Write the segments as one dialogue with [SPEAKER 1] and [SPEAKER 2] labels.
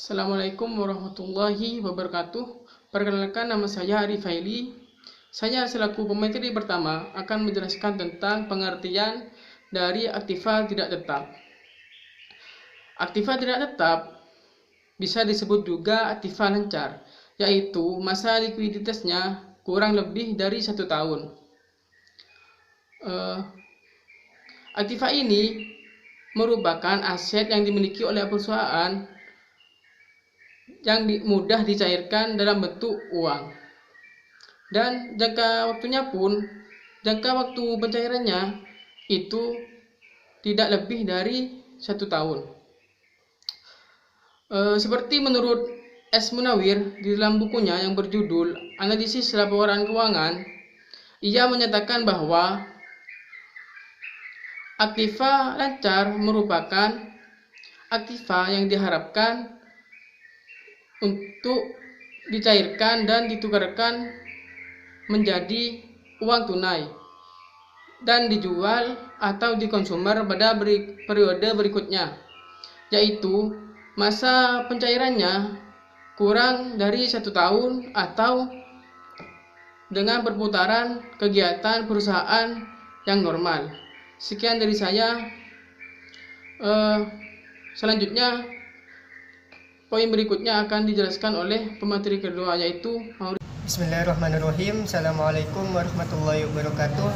[SPEAKER 1] Assalamualaikum warahmatullahi wabarakatuh. Perkenalkan, nama saya Arif Haili. Saya selaku pemateri pertama akan menjelaskan tentang pengertian dari aktiva tidak tetap. Aktiva tidak tetap bisa disebut juga aktiva lancar, yaitu masa likuiditasnya kurang lebih dari 1 tahun. Aktiva ini merupakan aset yang dimiliki oleh perusahaan yang mudah dicairkan dalam bentuk uang, dan jangka waktu pencairannya itu tidak lebih dari 1 tahun. Seperti menurut S. Munawir di dalam bukunya yang berjudul Analisis Laporan Keuangan, ia menyatakan bahwa aktiva lancar merupakan aktiva yang diharapkan untuk dicairkan dan ditukarkan menjadi uang tunai dan dijual atau dikonsumer pada periode berikutnya, yaitu masa pencairannya kurang dari 1 tahun atau dengan perputaran kegiatan perusahaan yang normal. Sekian dari saya. Selanjutnya, poin berikutnya akan dijelaskan oleh pemateri kedua, yaitu
[SPEAKER 2] Bismillahirrahmanirrahim. Assalamualaikum warahmatullahi wabarakatuh.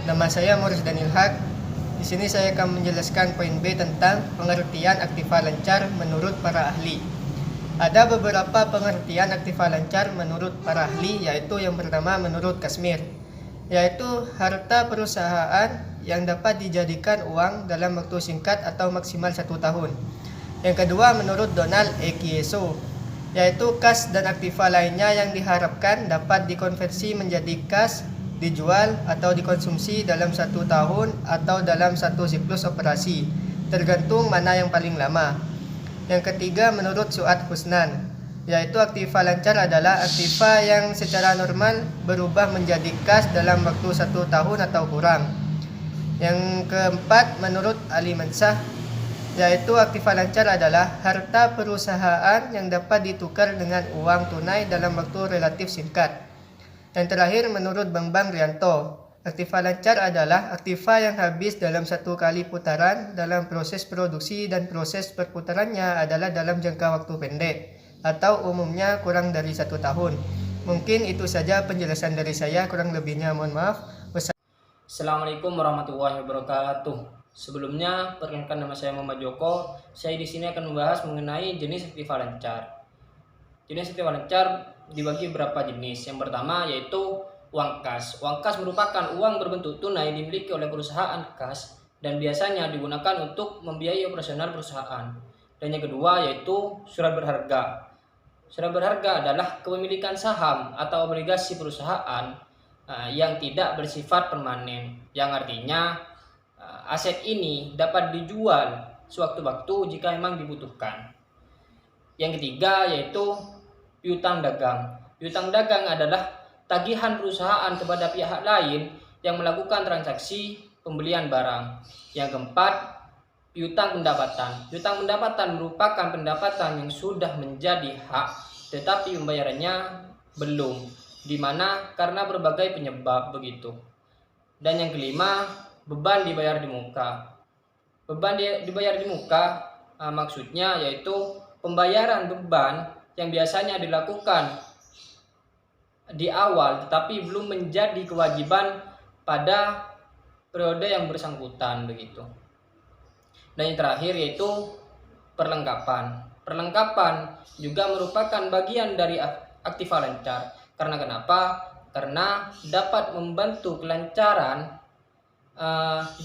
[SPEAKER 2] Nama saya Morris Daniel Haq. Di sini saya akan menjelaskan poin B tentang pengertian aktiva lancar menurut para ahli. Ada beberapa pengertian aktiva lancar menurut para ahli, yaitu yang pertama menurut Kasmir, yaitu harta perusahaan yang dapat dijadikan uang dalam waktu singkat atau maksimal 1 tahun. Yang kedua menurut Donald E. Kieso, yaitu kas dan aktiva lainnya yang diharapkan dapat dikonversi menjadi kas, dijual atau dikonsumsi dalam 1 tahun atau dalam satu siklus operasi, tergantung mana yang paling lama. Yang ketiga menurut Suad Husnan, yaitu aktiva lancar adalah aktiva yang secara normal berubah menjadi kas dalam waktu 1 tahun atau kurang. Yang keempat menurut Ali Mansah, yaitu aktiva lancar adalah harta perusahaan yang dapat ditukar dengan uang tunai dalam waktu relatif singkat. Yang terakhir menurut Bambang Rianto, aktiva lancar adalah aktiva yang habis dalam 1 kali putaran dalam proses produksi dan proses perputarannya adalah dalam jangka waktu pendek atau umumnya kurang dari 1 tahun. Mungkin itu saja penjelasan dari saya, kurang lebihnya mohon maaf.
[SPEAKER 3] Assalamualaikum warahmatullahi wabarakatuh. Sebelumnya, perkenalkan, nama saya Muhammad Joko. Saya di sini akan membahas mengenai jenis aktiva lancar. Jenis aktiva lancar dibagi beberapa jenis. Yang pertama yaitu uang kas. Uang kas merupakan uang berbentuk tunai dimiliki oleh perusahaan kas dan biasanya digunakan untuk membiayai operasional perusahaan. Dan yang kedua yaitu surat berharga. Surat berharga adalah kepemilikan saham atau obligasi perusahaan yang tidak bersifat permanen, yang artinya aset ini dapat dijual sewaktu-waktu jika memang dibutuhkan. Yang ketiga yaitu piutang dagang. Piutang dagang adalah tagihan perusahaan kepada pihak lain yang melakukan transaksi pembelian barang. Yang keempat, piutang pendapatan. Piutang pendapatan merupakan pendapatan yang sudah menjadi hak tetapi pembayarannya belum, di mana karena berbagai penyebab begitu. Dan yang kelima, beban dibayar di muka. Beban dibayar di muka maksudnya yaitu pembayaran beban yang biasanya dilakukan di awal tetapi belum menjadi kewajiban pada periode yang bersangkutan begitu. Dan yang terakhir yaitu perlengkapan. Perlengkapan juga merupakan bagian dari aktiva lancar. Karena kenapa? Karena dapat membantu kelancaran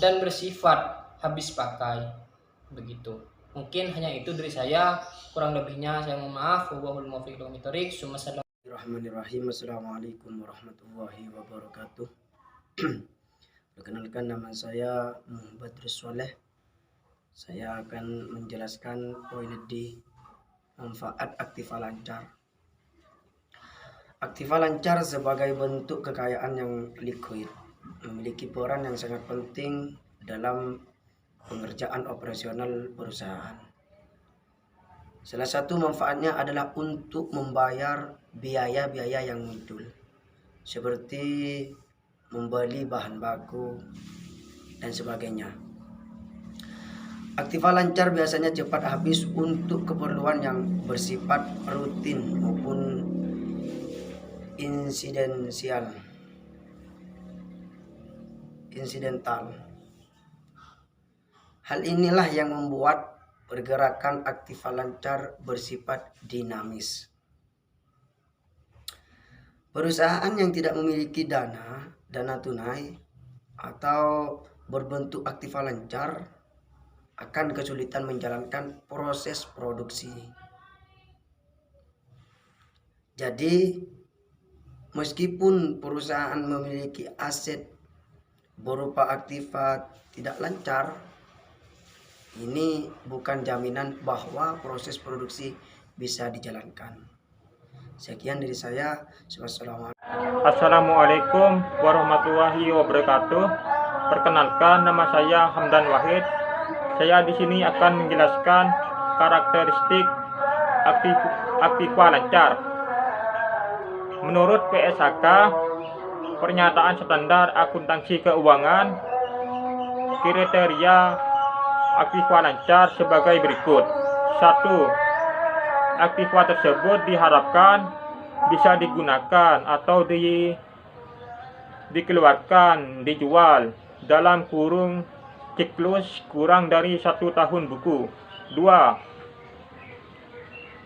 [SPEAKER 3] dan bersifat habis pakai begitu. Mungkin hanya itu dari saya, kurang lebihnya saya mohon maaf. Wallahul muwaffiq ila aqwamit thoriq.
[SPEAKER 4] Bismillahirrahmanirrahim. Assalamualaikum warahmatullahi wabarakatuh. Perkenalkan, nama saya Muhammad Rizwaleh. Saya akan menjelaskan poin D, manfaat aktiva lancar. Aktiva lancar sebagai bentuk kekayaan yang liquid memiliki peran yang sangat penting dalam pengerjaan operasional perusahaan. Salah satu manfaatnya adalah untuk membayar biaya-biaya yang muncul, seperti membeli bahan baku dan sebagainya. Aktiva lancar biasanya cepat habis untuk keperluan yang bersifat rutin maupun insidental. Hal inilah yang membuat pergerakan aktiva lancar bersifat dinamis. Perusahaan yang tidak memiliki dana tunai atau berbentuk aktiva lancar akan kesulitan menjalankan proses produksi. Jadi, meskipun perusahaan memiliki aset berupa aktiva tidak lancar, ini bukan jaminan bahwa proses produksi bisa dijalankan. Sekian dari saya.
[SPEAKER 5] Assalamualaikum warahmatullahi wabarakatuh. Perkenalkan, nama saya Hamdan Wahid. Saya di sini akan menjelaskan karakteristik aktiva lancar. Menurut PSAK, pernyataan standar akuntansi keuangan, kriteria aktiva lancar sebagai berikut. 1. Aktiva tersebut diharapkan bisa digunakan atau dikeluarkan, dijual dalam kurun siklus kurang dari 1 tahun buku. 2.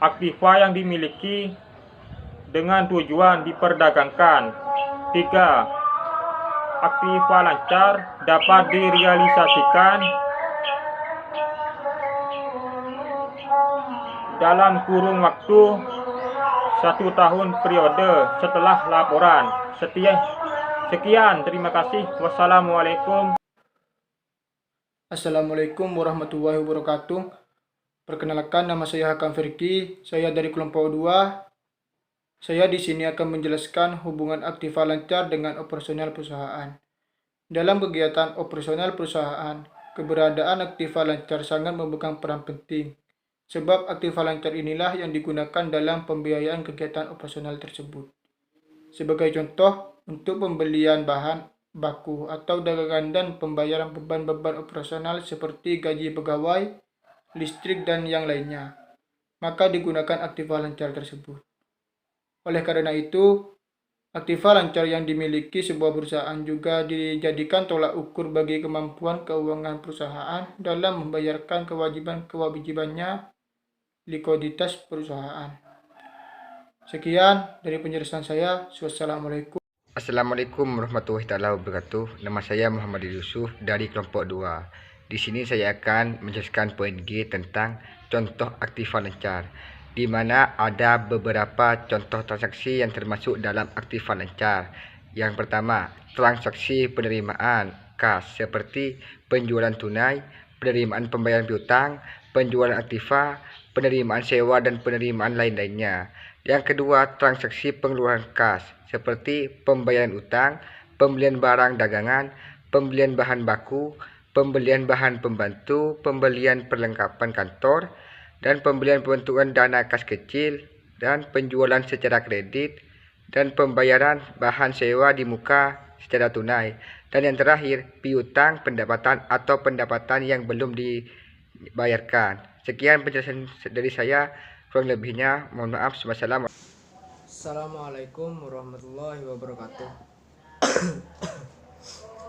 [SPEAKER 5] Aktiva yang dimiliki dengan tujuan diperdagangkan. 3. Aktiva lancar dapat direalisasikan dalam kurun waktu 1 tahun periode setelah laporan. Sekian, terima kasih. Wassalamualaikum.
[SPEAKER 1] Assalamualaikum warahmatullahi wabarakatuh. Perkenalkan, nama saya Hakam Firki. Saya dari kelompok 2. Saya di sini akan menjelaskan hubungan aktiva lancar dengan operasional perusahaan. Dalam kegiatan operasional perusahaan, keberadaan aktiva lancar sangat memegang peran penting. Sebab aktiva lancar inilah yang digunakan dalam pembiayaan kegiatan operasional tersebut. Sebagai contoh, untuk pembelian bahan baku atau dagangan dan pembayaran beban-beban operasional seperti gaji pegawai, listrik, dan yang lainnya, maka digunakan aktiva lancar tersebut. Oleh karena itu, aktiva lancar yang dimiliki sebuah perusahaan juga dijadikan tolak ukur bagi kemampuan keuangan perusahaan dalam membayarkan kewajibannya likuiditas perusahaan. Sekian dari penjelasan saya. Wassalamualaikum.
[SPEAKER 6] Assalamualaikum warahmatullahi wabarakatuh. Nama saya Muhammad Yusuf dari kelompok 2. Di sini saya akan menjelaskan poin G tentang contoh aktiva lancar, di mana ada beberapa contoh transaksi yang termasuk dalam aktiva lancar. Yang pertama, transaksi penerimaan kas seperti penjualan tunai, penerimaan pembayaran piutang, penjualan aktiva, penerimaan sewa, dan penerimaan lain-lainnya. Yang kedua, transaksi pengeluaran kas seperti pembayaran utang, pembelian barang dagangan, pembelian bahan baku, pembelian bahan pembantu, pembelian perlengkapan kantor, dan pembelian pembentukan dana kas kecil, dan penjualan secara kredit, dan pembayaran bahan sewa di muka secara tunai. Dan yang terakhir, piutang pendapatan atau pendapatan yang belum dibayarkan. Sekian penjelasan dari saya, kurang lebihnya mohon maaf.
[SPEAKER 2] Assalamualaikum warahmatullahi wabarakatuh.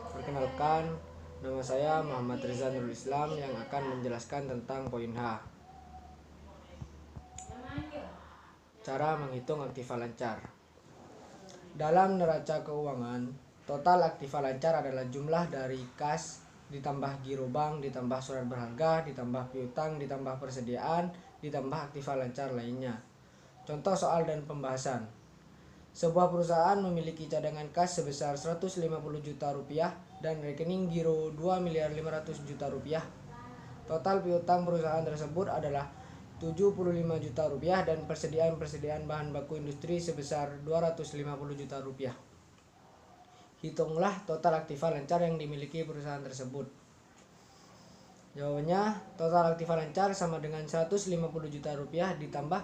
[SPEAKER 2] Perkenalkan, nama saya Muhammad Reza Nurul Islam yang akan menjelaskan tentang poin H. Cara menghitung aktiva lancar. Dalam neraca keuangan, total aktiva lancar adalah jumlah dari kas ditambah giro bank, ditambah surat berharga, ditambah piutang, ditambah persediaan, ditambah aktiva lancar lainnya. Contoh soal dan pembahasan. Sebuah perusahaan memiliki cadangan kas sebesar 150 juta rupiah dan rekening giro 2.500.000.000 rupiah. Total piutang perusahaan tersebut adalah 75 juta rupiah dan persediaan bahan baku industri sebesar 250 juta rupiah. Hitunglah total aktiva lancar yang dimiliki perusahaan tersebut.
[SPEAKER 7] Jawabannya, total aktiva lancar sama dengan 150 juta rupiah ditambah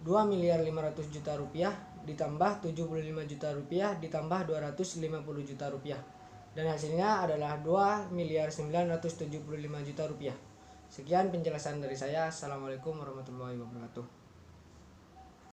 [SPEAKER 7] 2.500.000 juta rupiah ditambah 75 juta rupiah ditambah 250 juta rupiah. Dan hasilnya adalah 2.975 juta rupiah. Sekian penjelasan dari saya. Assalamualaikum warahmatullahi wabarakatuh.